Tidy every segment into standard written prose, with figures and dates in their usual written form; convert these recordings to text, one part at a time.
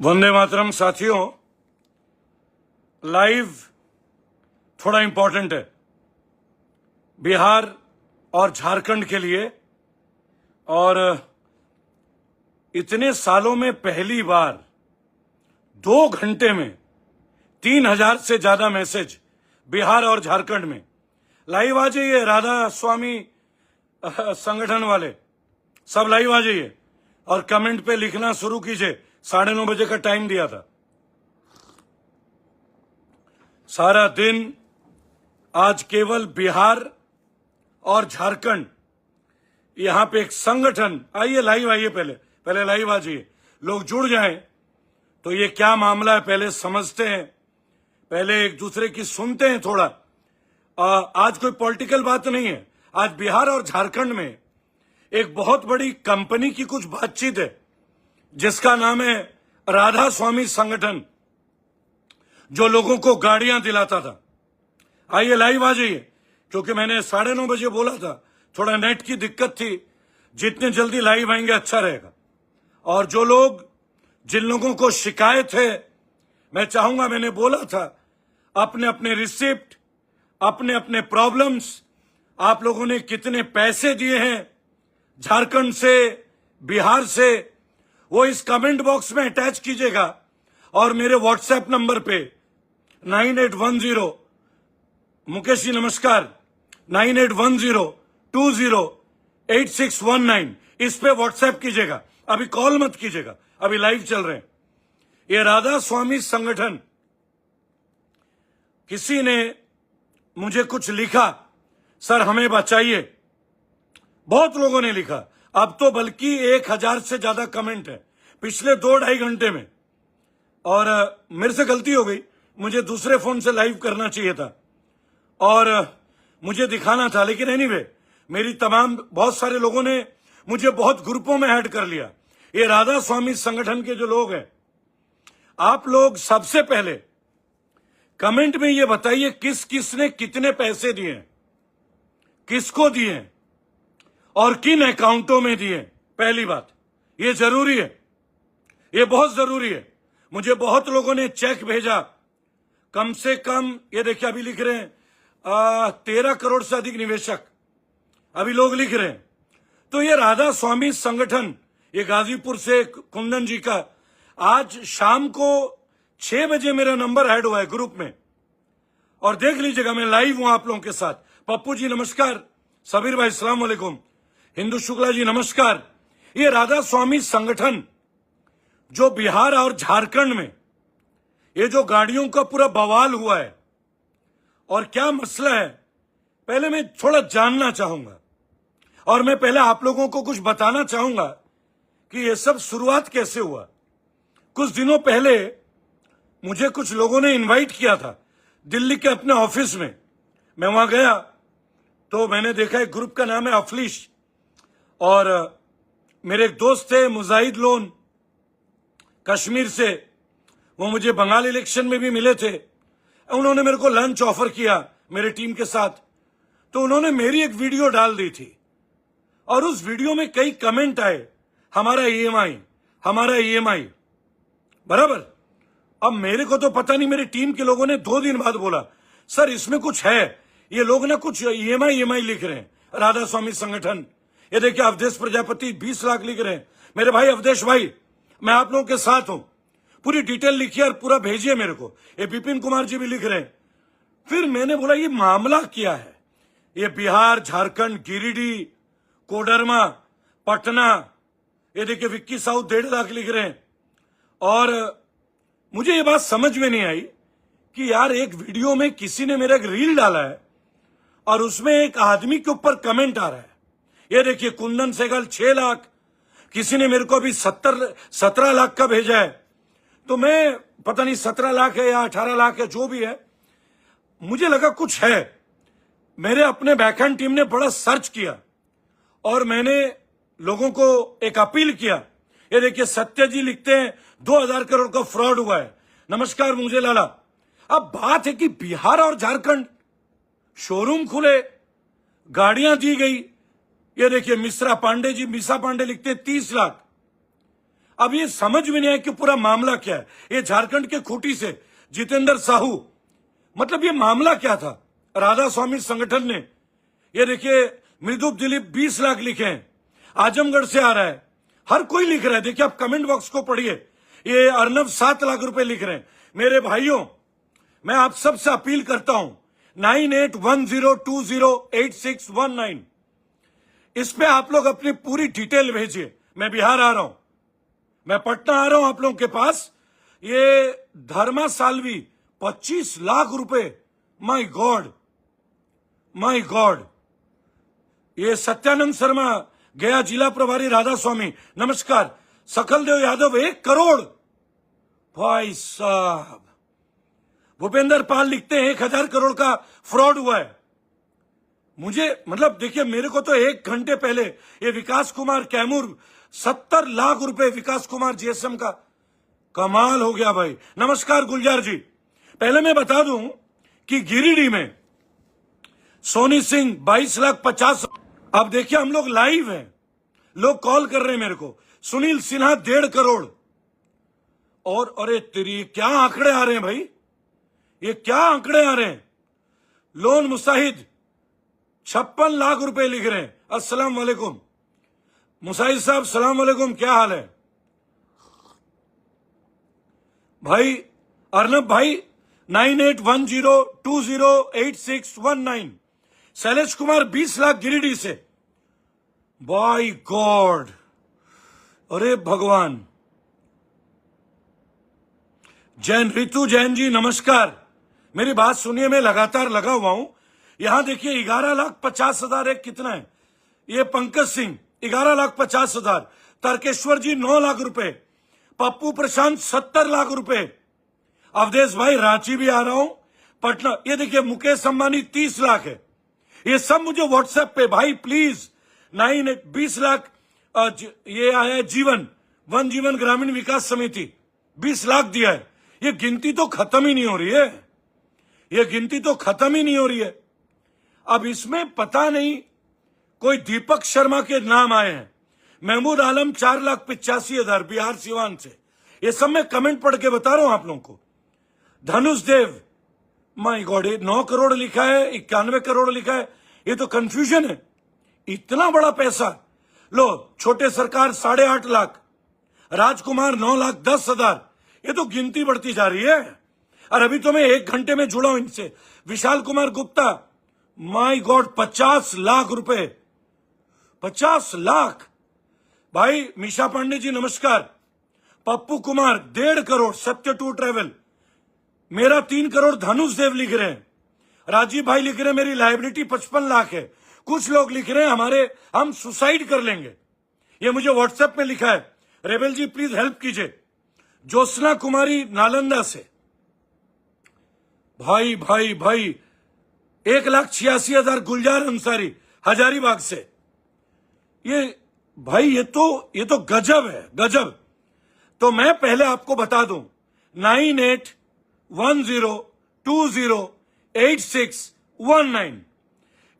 वंदे मातरम। साथियों, लाइव थोड़ा इंपॉर्टेंट है बिहार और झारखंड के लिए, और इतने सालों में पहली बार 2 घंटे में 3000 से ज्यादा मैसेज बिहार और झारखंड में। लाइव आ जाइए, राधा स्वामी संगठन वाले सब लाइव आ जाइए और कमेंट पे लिखना शुरू कीजिए। 9:30 बजे का टाइम दिया था। सारा दिन आज केवल बिहार और झारखंड, यहां पे एक संगठन। आइए लाइव आइए, पहले लाइव आ जाइए, लोग जुड़ जाएं तो ये क्या मामला है पहले समझते हैं, पहले एक दूसरे की सुनते हैं थोड़ा। आज कोई पॉलिटिकल बात नहीं है। आज बिहार और झारखंड में एक बहुत बड़ी कंपनी की कुछ बातचीत है जिसका नाम है राधा स्वामी संगठन, जो लोगों को गाड़ियां दिलाता था। आइए लाइव आ जाइए, क्योंकि मैंने 9:30 बजे बोला था, थोड़ा नेट की दिक्कत थी। जितने जल्दी लाइव आएंगे अच्छा रहेगा। और जो लोग, जिन लोगों को शिकायत है, मैं चाहूंगा, मैंने बोला था, अपने अपने रिसिप्ट, अपने अपने प्रॉब्लम्स, आप लोगों ने कितने पैसे दिए हैं झारखंड से, बिहार से, वो इस कमेंट बॉक्स में अटैच कीजिएगा। और मेरे व्हाट्सएप नंबर पे 9810, मुकेश जी नमस्कार, 9810208619, इस पे व्हाट्सएप कीजिएगा। अभी कॉल मत कीजिएगा, अभी लाइव चल रहे हैं। ये राधा स्वामी संगठन, किसी ने मुझे कुछ लिखा, सर हमें बचाइए। बहुत लोगों ने लिखा, अब तो बल्कि 1000 से ज्यादा कमेंट है पिछले 2-2.5 घंटे में। और मेरे से गलती हो गई, मुझे दूसरे फोन से लाइव करना चाहिए था और मुझे दिखाना था, लेकिन एनीवे, मेरी बहुत सारे लोगों ने मुझे बहुत ग्रुपों में ऐड कर लिया। ये राधा स्वामी संगठन के जो लोग हैं, आप लोग सबसे पहले कमेंट में ये बताइए किस किस ने कितने पैसे दिए, किसको दिए और किन अकाउंटों में दिए। पहली बात, ये जरूरी है, ये बहुत जरूरी है। मुझे बहुत लोगों ने चेक भेजा, कम से कम, ये देखिए अभी लिख रहे हैं 13 करोड़ से अधिक निवेशक, अभी लोग लिख रहे हैं। तो ये राधा स्वामी संगठन, ये गाजीपुर से कुंदन जी का, आज शाम को 6 बजे मेरा नंबर ऐड हुआ है ग्रुप में, और देख लीजिएगा मैं लाइव हूं आप लोगों के साथ। पप्पू जी नमस्कार, सबीर भाई अस्सलाम वालेकुम, हिंदू शुक्ला जी नमस्कार। ये राधा स्वामी संगठन जो बिहार और झारखंड में, ये जो गाड़ियों का पूरा बवाल हुआ है और क्या मसला है, पहले मैं थोड़ा जानना चाहूंगा। और मैं पहले आप लोगों को कुछ बताना चाहूंगा कि ये सब शुरुआत कैसे हुआ। कुछ दिनों पहले मुझे कुछ लोगों ने इनवाइट किया था दिल्ली के अपने ऑफिस में। मैं वहां गया तो मैंने देखा एक ग्रुप का नाम है अफलीश, और मेरे एक दोस्त थे मुजाहिद लोन कश्मीर से, वो मुझे बंगाल इलेक्शन में भी मिले थे। उन्होंने मेरे को लंच ऑफर किया मेरे टीम के साथ। तो उन्होंने मेरी एक वीडियो डाल दी थी और उस वीडियो में कई कमेंट आए, हमारा ईएमआई, हमारा ईएमआई, बराबर। अब मेरे को तो पता नहीं, मेरी टीम के लोगों ने 2 दिन बाद बोला, सर इसमें कुछ है, ये लोग ना कुछ ईएमआई लिख रहे हैं, राधा स्वामी संगठन। ये देखिए अवधेश प्रजापति 20 लाख लिख रहे हैं। मेरे भाई अवधेश भाई, मैं आप लोगों के साथ हूं, पूरी डिटेल लिखिए और पूरा भेजिए मेरे को। ये विपिन कुमार जी भी लिख रहे हैं। फिर मैंने बोला ये मामला क्या है। ये बिहार, झारखंड, गिरिडीह, कोडरमा, पटना, ये देखिए विक्की साहू 1.5 लाख लिख रहे हैं। और मुझे ये बात समझ में नहीं आई कि यार, एक वीडियो में किसी ने मेरा एक रील डाला है और उसमें एक आदमी के ऊपर कमेंट आ रहा है। ये देखिए कुंदन सहगल 6 लाख, किसी ने मेरे को अभी 17 लाख का भेजा है। तो मैं पता नहीं 17 लाख है या 18 लाख है, जो भी है, मुझे लगा कुछ है। मेरे अपने बैकहैंड टीम ने बड़ा सर्च किया और मैंने लोगों को एक अपील किया। ये देखिए सत्य जी लिखते हैं 2000 करोड़ का फ्रॉड हुआ है। नमस्कार मुझे लाला। अब बात है कि बिहार और झारखंड, शोरूम खुले, गाड़ियां दी गई। ये देखिए मिश्रा पांडे जी, मिसा पांडे लिखते हैं 30 लाख। अब ये समझ में नहीं आया कि पूरा मामला क्या है। ये झारखंड के खूंटी से जितेंद्र साहू, मतलब ये मामला क्या था। राधा स्वामी संगठन ने, ये देखिए मृदुप दिलीप 20 लाख लिखे हैं, आजमगढ़ से आ रहा है, हर कोई लिख रहा है। देखिए आप कमेंट बॉक्स को पढ़िए, ये अर्नब 7 लाख रुपए लिख रहे हैं। मेरे भाइयों, मैं आप सबसे अपील करता हूं, 9810208619 इस पे आप लोग अपनी पूरी डिटेल भेजिए। मैं बिहार आ रहा हूं, मैं पटना आ रहा हूं आप लोगों के पास। ये धर्मा सालवी 25 लाख रुपए, माय गॉड माय गॉड। ये सत्यानंद शर्मा गया जिला प्रभारी राधा स्वामी, नमस्कार। सकलदेव यादव 1 करोड़, भाई साहब। भूपेंद्र पाल लिखते हैं 1000 करोड़ का फ्रॉड हुआ है। मुझे मतलब देखिए, मेरे को तो 1 घंटे पहले ये विकास कुमार कैमूर 70 लाख रुपए, विकास कुमार जीएसएम का, कमाल हो गया भाई। नमस्कार गुलजार जी। पहले मैं बता दूं कि गिरिडीह में सोनी सिंह 22 लाख 50। अब देखिए हम लोग लाइव हैं, लोग कॉल कर रहे हैं मेरे को। सुनील सिन्हा 1.5 करोड़। और अरे तेरी क्या आंकड़े आ रहे हैं भाई, ये क्या आंकड़े आ रहे हैं। लोन मुसाहिद 56 लाख रुपए लिख रहे हैं। अस्सलाम वालेकुम मुसाहिद साहब, सलाम वालेकुम, क्या हाल है भाई। अर्नब भाई 9810208619। शैलेश कुमार 20 लाख गिरिडीह से, बाय गॉड, अरे भगवान। जैन ऋतु जैन जी नमस्कार। मेरी बात सुनिए, मैं लगातार लगा हुआ हूं। यहां देखिए 11,50,000 एक कितना है, ये पंकज सिंह 11,50,000। तर्केश्वर जी 9 लाख रुपए। पप्पू प्रशांत 70 लाख रुपए। अवधेश भाई रांची भी आ रहा हूं, पटना। ये देखिए मुकेश अंबानी 30 लाख है। ये सब मुझे व्हाट्सएप पे भाई प्लीज 20 लाख। ये आया है जीवन, वन जीवन ग्रामीण विकास समिति 20 लाख दिया है। ये गिनती तो खत्म ही नहीं हो रही है, ये गिनती तो खत्म ही नहीं हो रही है। अब इसमें पता नहीं, कोई दीपक शर्मा के नाम आए हैं। महमूद आलम 4,85,000 बिहार सिवान से। ये सब मैं कमेंट पढ़ के बता रहा हूं आप लोगों को। धनुष देव, माय गॉड, 9 करोड़ लिखा है, 91 करोड़ लिखा है। ये तो कंफ्यूजन है, इतना बड़ा पैसा। लो छोटे सरकार 8.5 लाख, राजकुमार 9,10,000। ये तो गिनती बढ़ती जा रही है। और अभी तो मैं 1 घंटे में जुड़ा हूं इनसे। विशाल कुमार गुप्ता, माय गॉड, 50 लाख रुपए, 50 लाख भाई। मीशा पांडे जी नमस्कार। पप्पू कुमार 1.5 करोड़, सत्य टू ट्रेवल। मेरा 3 करोड़ धनुष देव लिख रहे हैं। राजीव भाई लिख रहे हैं मेरी लायबिलिटी 55 लाख है। कुछ लोग लिख रहे हैं हम सुसाइड कर लेंगे। ये मुझे व्हाट्सएप में लिखा है। रेबल जी प्लीज हेल्प कीजिए। ज्योत्सना कुमारी नालंदा से, भाई भाई भाई 1,86,000। गुलजार अंसारी हजारीबाग से। ये भाई ये तो गजब है, गजब। तो मैं पहले आपको बता दूं, 9810208619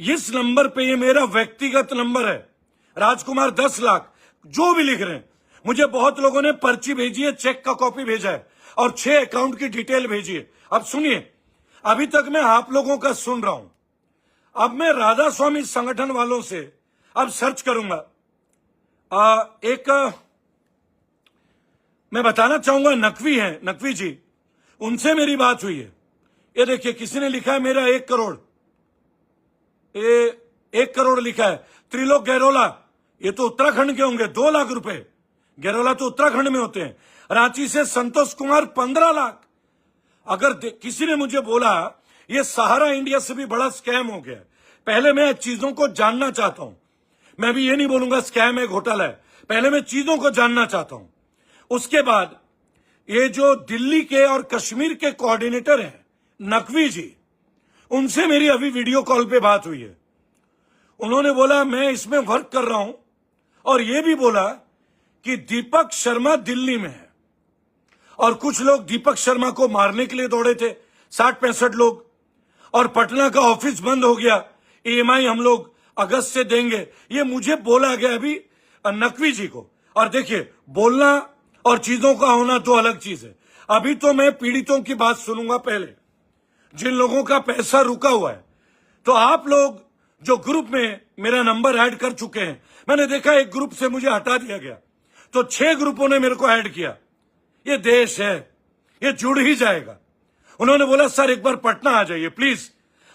इस नंबर पे, ये मेरा व्यक्तिगत नंबर है। राजकुमार 10 लाख। जो भी लिख रहे हैं, मुझे बहुत लोगों ने पर्ची भेजी है, चेक का कॉपी भेजा है, और 6 अकाउंट की डिटेल भेजी है। अब सुनिए, अभी तक मैं आप लोगों का सुन रहा हूं। अब मैं राधा स्वामी संगठन वालों से अब सर्च करूंगा। मैं बताना चाहूंगा, नकवी हैं, नकवी जी, उनसे मेरी बात हुई है। ये देखिए किसी ने लिखा है मेरा 1 करोड़, 1 करोड़ लिखा है। त्रिलोक गैरोला, ये तो उत्तराखंड के होंगे, 2 लाख रुपए। गैरोला तो उत्तराखंड में होते हैं। रांची से संतोष कुमार 15 लाख। अगर किसी ने मुझे बोला ये सहारा इंडिया से भी बड़ा स्कैम हो गया, पहले मैं चीजों को जानना चाहता हूं। मैं भी ये नहीं बोलूंगा स्कैम है, घोटाला है, पहले मैं चीजों को जानना चाहता हूं। उसके बाद ये जो दिल्ली के और कश्मीर के कोऑर्डिनेटर हैं नकवी जी, उनसे मेरी अभी वीडियो कॉल पे बात हुई है। उन्होंने बोला मैं इसमें वर्क कर रहा हूं, और ये भी बोला कि दीपक शर्मा दिल्ली में है, और कुछ लोग दीपक शर्मा को मारने के लिए दौड़े थे, 60-65 लोग, और पटना का ऑफिस बंद हो गया, ईएमआई हम लोग अगस्त से देंगे। ये मुझे बोला गया अभी नकवी जी को। और देखिए, बोलना और चीजों का होना तो अलग चीज है। अभी तो मैं पीड़ितों की बात सुनूंगा पहले, जिन लोगों का पैसा रुका हुआ है। तो आप लोग जो ग्रुप में मेरा नंबर ऐड कर चुके हैं, मैंने देखा एक ग्रुप से मुझे हटा दिया गया, तो 6 ग्रुपों ने मेरे को ऐड किया। ये देश है, ये जुड़ ही जाएगा। उन्होंने बोला सर एक बार पटना आ जाइए प्लीज,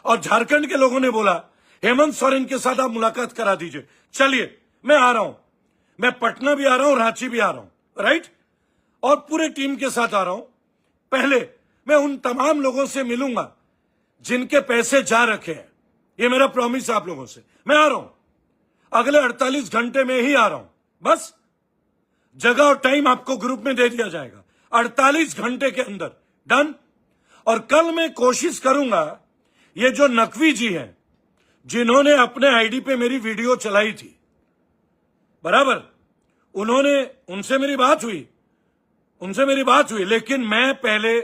और झारखंड के लोगों ने बोला हेमंत सोरेन के साथ आप मुलाकात करा दीजिए। चलिए मैं आ रहा हूं, मैं पटना भी आ रहा हूं, रांची भी आ रहा हूं, राइट, और पूरे टीम के साथ आ रहा हूं। पहले मैं उन तमाम लोगों से मिलूंगा जिनके पैसे जा रखे हैं। ये मेरा प्रॉमिस है आप लोगों से। मैं आ रहा हूं, अगले 48 घंटे में ही आ रहा हूं। बस जगह और टाइम आपको ग्रुप में दे दिया जाएगा 48 घंटे के अंदर, डन। और कल मैं कोशिश करूंगा, ये जो नकवी जी हैं जिन्होंने अपने आईडी पे मेरी वीडियो चलाई थी, बराबर, उनसे मेरी बात हुई, लेकिन मैं पहले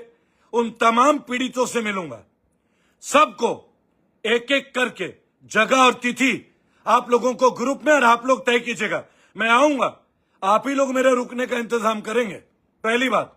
उन तमाम पीड़ितों से मिलूंगा। सबको एक एक करके जगह और तिथि आप लोगों को ग्रुप में और आप लोग तय कीजिएगा। मैं आऊंगा, आप ही लोग मेरे रुकने का इंतजाम करेंगे, पहली बात।